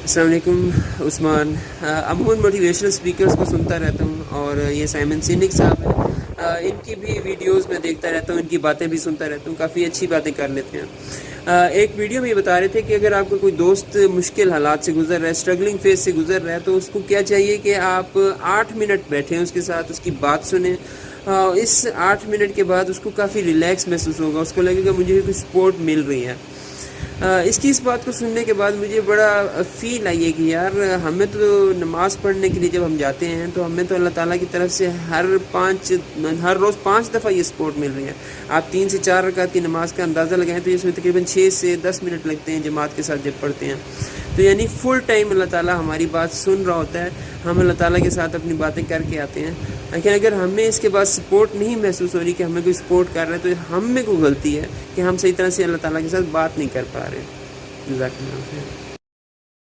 अस्सलाम वालेकुम उस्मान। अमूमन मोटिवेशनल स्पीकर्स को सुनता रहता हूँ और ये साइमन सिनिक साहब हैं, इनकी भी वीडियोस में देखता रहता हूँ, इनकी बातें भी सुनता रहता हूँ, काफ़ी अच्छी बातें कर लेते हैं। एक वीडियो में ये बता रहे थे कि अगर आपका कोई दोस्त मुश्किल हालात से गुजर रहा है, स्ट्रगलिंग फेज से गुजर रहा है, तो उसको क्या चाहिए कि आप 8 मिनट बैठें उसके साथ, उसकी बात सुनें। इस 8 मिनट के बाद उसको काफ़ी रिलैक्स महसूस होगा, उसको लगेगा मुझे कोई सपोर्ट मिल रही है। इसकी इस बात को सुनने के बाद मुझे बड़ा फ़ील आई है कि यार हमें तो नमाज़ पढ़ने के लिए जब हम जाते हैं तो हमें तो अल्लाह ताला की तरफ से हर रोज़ 5 दफ़ा ये सपोर्ट मिल रही है। आप 3 से 4 रकात की नमाज़ का अंदाज़ा लगाएं तो इसमें तकरीबन 6 से 10 मिनट लगते हैं जमात के साथ जब पढ़ते हैं। तो यानी फ़ुल टाइम अल्लाह ताला हमारी बात सुन रहा होता है, हम अल्लाह ताला के साथ अपनी बातें करके आते हैं। लेकिन अगर हमें इसके बाद सपोर्ट नहीं महसूस हो रही कि हमें कोई सपोर्ट कर रहा है, तो हम में कोई गलती है कि हम सही तरह से अल्लाह ताला के साथ बात नहीं कर पा रहे। जज़ाकल्लाह खैर।